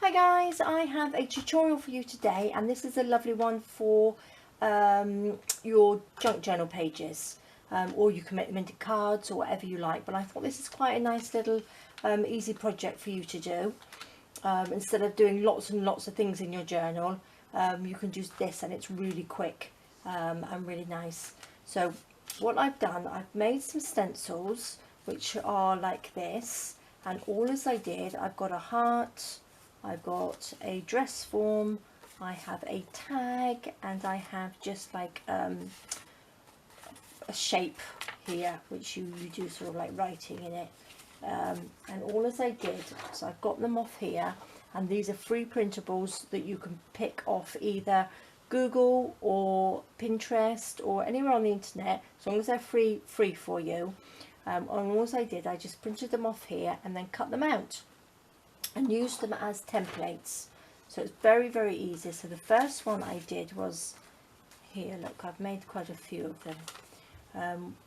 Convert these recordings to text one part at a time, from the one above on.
Hi guys, I have a tutorial for you today, and this is a lovely one for your junk journal pages, or you can make them into cards or whatever you like, but I thought this is quite a nice little easy project for you to do. Instead of doing lots and lots of things in your journal, you can do this, and it's really quick and really nice. So what I've done, I've made some stencils which are like this, and all as I did, I've got a heart, I've got a dress form, I have a tag, and I have just like a shape here which you do sort of like writing in it, and all as I did, so I've got them off here, and these are free printables that you can pick off either Google or Pinterest or anywhere on the internet, as long as they're free for you. And all I did, I just printed them off here and then cut them out and used them as templates. So it's very, very easy. So the first one I did was here, look, I've made quite a few of them,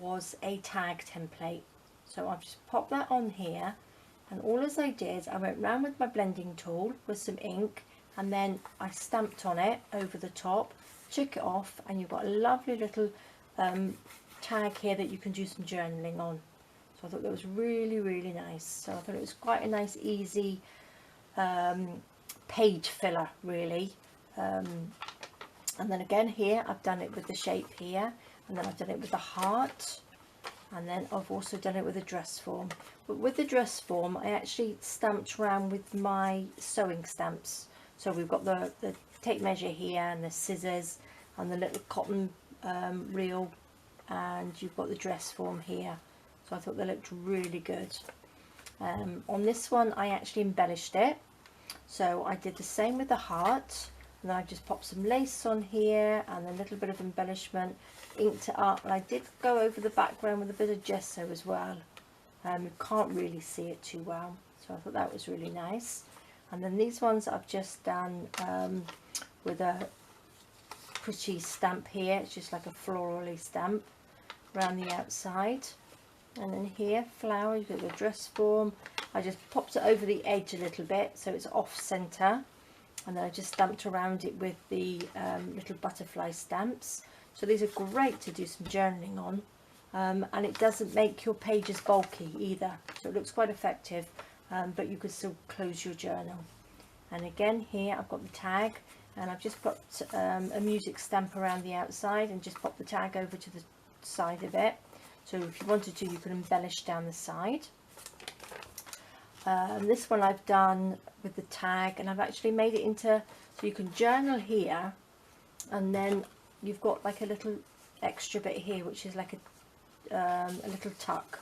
was a tag template. So I've just popped that on here, and all as I did, I went round with my blending tool with some ink, and then I stamped on it over the top, took it off, and you've got a lovely little tag here that you can do some journaling on. So I thought that was really, really nice. So I thought it was quite a nice, easy page filler, really. And then again here, I've done it with the shape here, and then I've done it with the heart, and then I've also done it with a dress form. But with the dress form, I actually stamped around with my sewing stamps. So we've got the tape measure here, and the scissors, and the little cotton reel, and you've got the dress form here. So I thought they looked really good. On this one, I actually embellished it. So I did the same with the heart, and then I just popped some lace on here and a little bit of embellishment, inked it up, and I did go over the background with a bit of gesso as well. You can't really see it too well, so I thought that was really nice. And then these ones I've just done with a pretty stamp here. It's just like a florally stamp around the outside. And then here, flowers with a dress form. I just popped it over the edge a little bit so it's off center, and then I just stamped around it with the little butterfly stamps. So these are great to do some journaling on, and it doesn't make your pages bulky either, so it looks quite effective, but you could still close your journal. And again here I've got the tag, and I've just put a music stamp around the outside and just pop the tag over to the side of it. So if you wanted to, you could embellish down the side. This one I've done with the tag, and I've actually made it into, so you can journal here, and then you've got like a little extra bit here which is like a little tuck,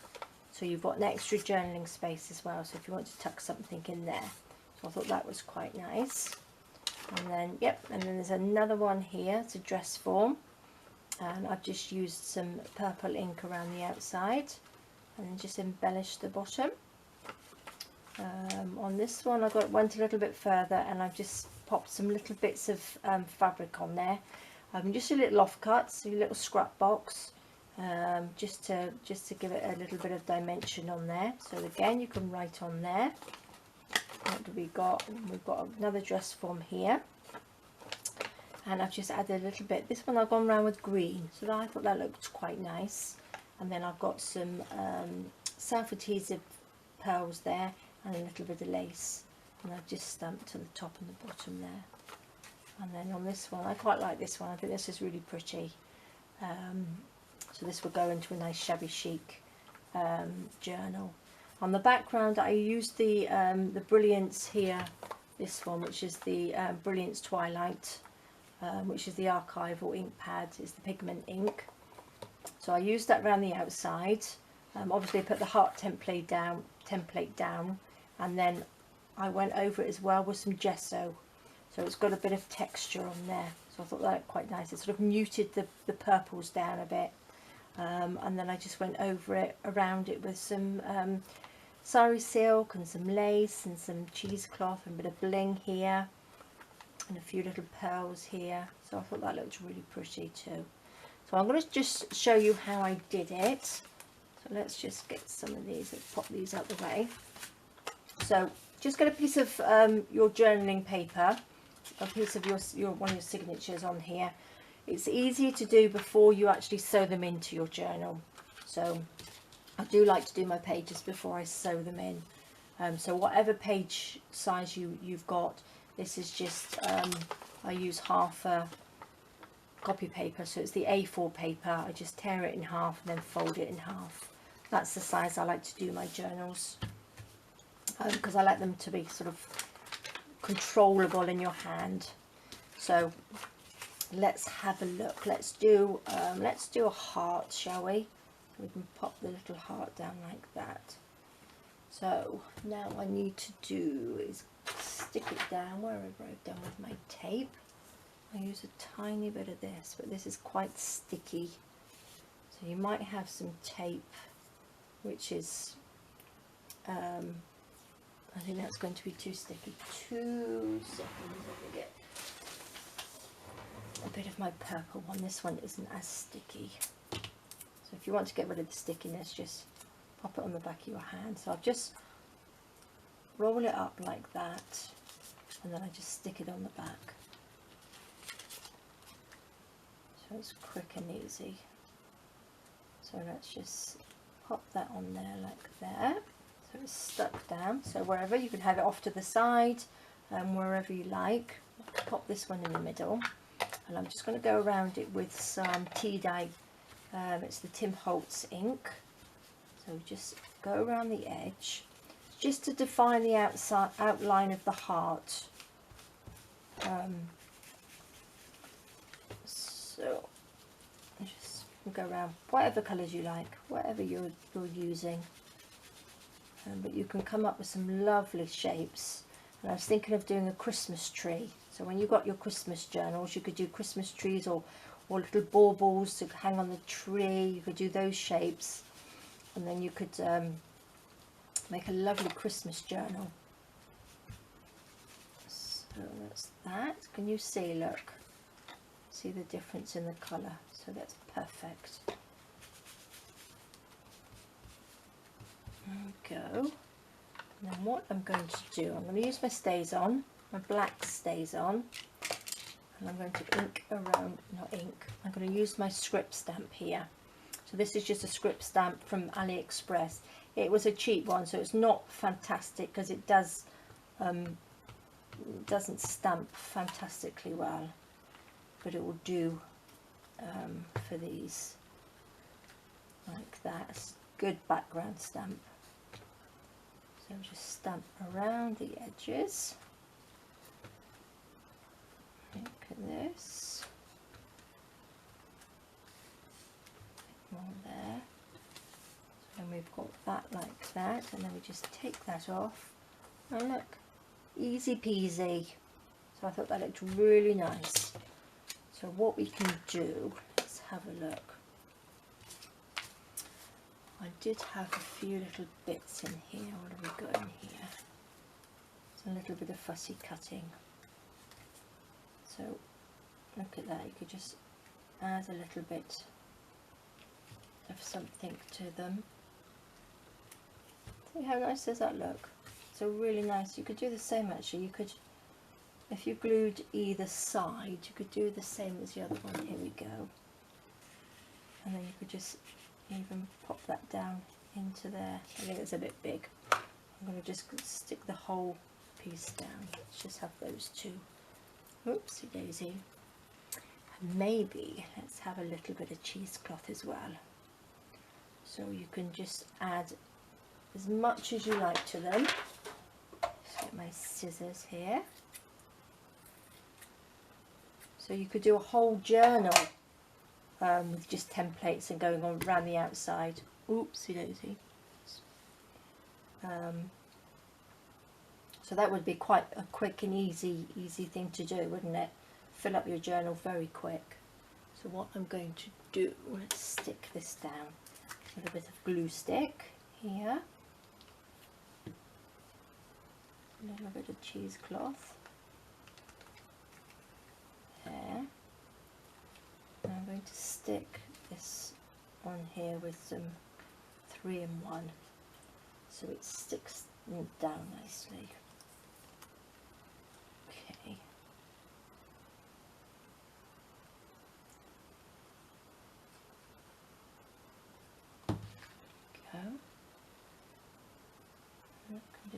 so you've got an extra journaling space as well, so if you want to tuck something in there. So I thought that was quite nice. And then and then there's another one here, it's a dress form, and I've just used some purple ink around the outside and then just embellished the bottom. On this one I went a little bit further, and I've just popped some little bits of fabric on there, just a little offcuts, a little scrap box, just to give it a little bit of dimension on there. So again, you can write on there. What do we got? We've got another dress form here, and I've just added a little bit. This one I've gone around with green, so I thought that looked quite nice. And then I've got some self-adhesive pearls there, and a little bit of lace, and I've just stamped to the top and the bottom there. And then on this one, I quite like this one, I think this is really pretty. So this will go into a nice shabby chic journal. On the background I used the Brilliance here, this one, which is the Brilliance Twilight, which is the archival ink pad, it's the pigment ink. So I used that around the outside. Obviously I put the heart template down, and then I went over it as well with some gesso, so it's got a bit of texture on there. So I thought that looked quite nice. It sort of muted the purples down a bit, and then I just went over it, around it with some sari silk and some lace and some cheesecloth and a bit of bling here and a few little pearls here. So I thought that looked really pretty too. So I'm going to just show you how I did it. So let's just get some of these, let's pop these out the way. So just get a piece of your journaling paper, a piece of your one of your signatures on here. It's easier to do before you actually sew them into your journal. So I do like to do my pages before I sew them in. So whatever page size you've got, this is just, I use half a copy paper, so it's the A4 paper. I just tear it in half and then fold it in half. That's the size I like to do my journals, because I like them to be sort of controllable in your hand. So let's have a look. Let's do a heart, shall we? We can pop the little heart down like that. So now I need to do is stick it down wherever I've done with my tape. I use a tiny bit of this, but this is quite sticky. So you might have some tape, which is, I think that's going to be too sticky. 2 seconds, let me get a bit of my purple one. This one isn't as sticky. So if you want to get rid of the stickiness, just pop it on the back of your hand. So I'll just roll it up like that, and then I just stick it on the back. So it's quick and easy. So let's just pop that on there like that. So it's stuck down. So wherever, you can have it off to the side, wherever you like. Pop this one in the middle, and I'm just going to go around it with some tea dye. It's the Tim Holtz ink. So just go around the edge, just to define the outside outline of the heart. So just go around whatever colours you like, whatever you're using. But you can come up with some lovely shapes. And I was thinking of doing a Christmas tree. So when you've got your Christmas journals, you could do Christmas trees or little baubles to hang on the tree. You could do those shapes, and then you could make a lovely Christmas journal. So that's that. Can you see? Look, see the difference in the colour? So that's perfect. There we go. And then what I'm going to do, I'm going to use my stays on, my black stays on, and I'm going to ink around, not ink, I'm going to use my script stamp here. So this is just a script stamp from AliExpress. It was a cheap one, so it's not fantastic because it doesn't stamp fantastically well, but it will do for these like that. It's good background stamp. So just stamp around the edges. Look at this. A bit more there. So then we've got that like that, and then we just take that off. And look, easy peasy. So I thought that looked really nice. So what we can do, let's have a look. I did have a few little bits in here. What have we got in here? It's a little bit of fussy cutting. So look at that, you could just add a little bit of something to them. See how nice does that look? So really nice. You could do the same actually. You could, if you glued either side, you could do the same as the other one. Here we go. And then you could just even pop that down into there. I think it's a bit big. I'm going to just stick the whole piece down. Let's just have those two. Oopsie daisy. And maybe let's have a little bit of cheesecloth as well. So you can just add as much as you like to them. Just get my scissors here. So you could do a whole journal with just templates and going on around the outside. Oopsie daisy. So that would be quite a quick and easy thing to do, wouldn't it? Fill up your journal very quick. So what I'm going to do, let's stick this down with a bit of glue stick here. A little bit of cheesecloth there. And I'm going to stick this on here with some 3-in-1 so it sticks down nicely.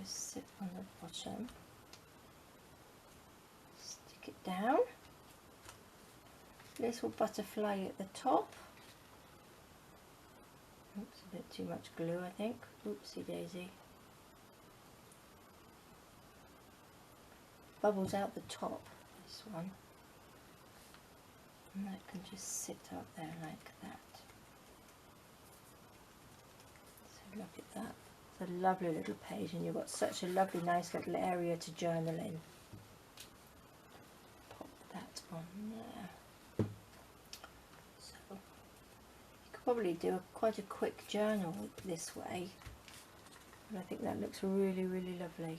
just sit on the bottom, stick it down, little butterfly at the top. Oops, a bit too much glue I think, oopsie daisy. Bubbles out the top, this one, and that can just sit up there like that. So look at that, it's a lovely little page, and you've got such a lovely nice little area to journal in. Pop that on there. So you could probably do quite a quick journal this way, and I think that looks really, really lovely.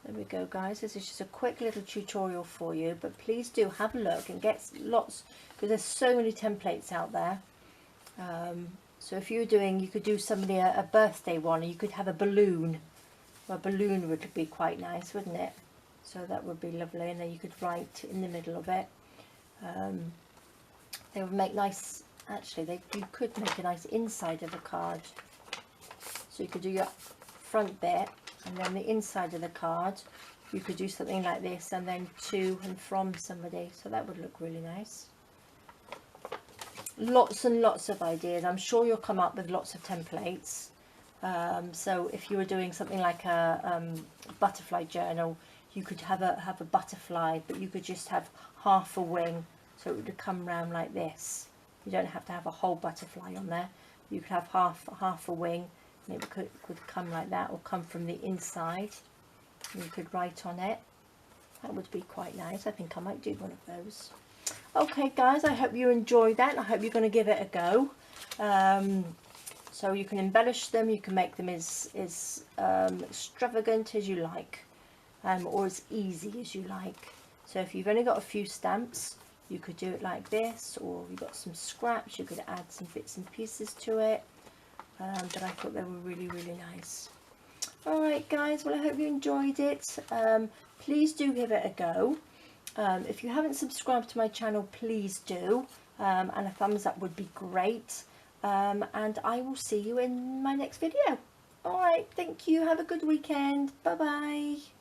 There we go, guys. This is just a quick little tutorial for you, but please do have a look and get lots, because there's so many templates out there. So if you're doing, you could do somebody a birthday one, or you could have a balloon. Well, a balloon would be quite nice, wouldn't it? So that would be lovely, and then you could write in the middle of it. They would make nice, actually you could make a nice inside of a card. So you could do your front bit, and then the inside of the card you could do something like this, and then to and from somebody, so that would look really nice. Lots and lots of ideas. I'm sure you'll come up with lots of templates. So if you were doing something like a butterfly journal, you could have a butterfly, but you could just have half a wing, so it would come round like this. You don't have to have a whole butterfly on there. You could have half a wing, and it could come like that, or come from the inside, and you could write on it. That would be quite nice. I think I might do one of those. Okay guys, I hope you enjoyed that. I hope you're going to give it a go. So you can embellish them, you can make them as extravagant as you like, or as easy as you like. So if you've only got a few stamps, you could do it like this, or you've got some scraps, you could add some bits and pieces to it. But I thought they were really, really nice. Alright guys, well I hope you enjoyed it. Please do give it a go. If you haven't subscribed to my channel, please do, and a thumbs up would be great. And I will see you in my next video. Alright, thank you, have a good weekend, bye bye.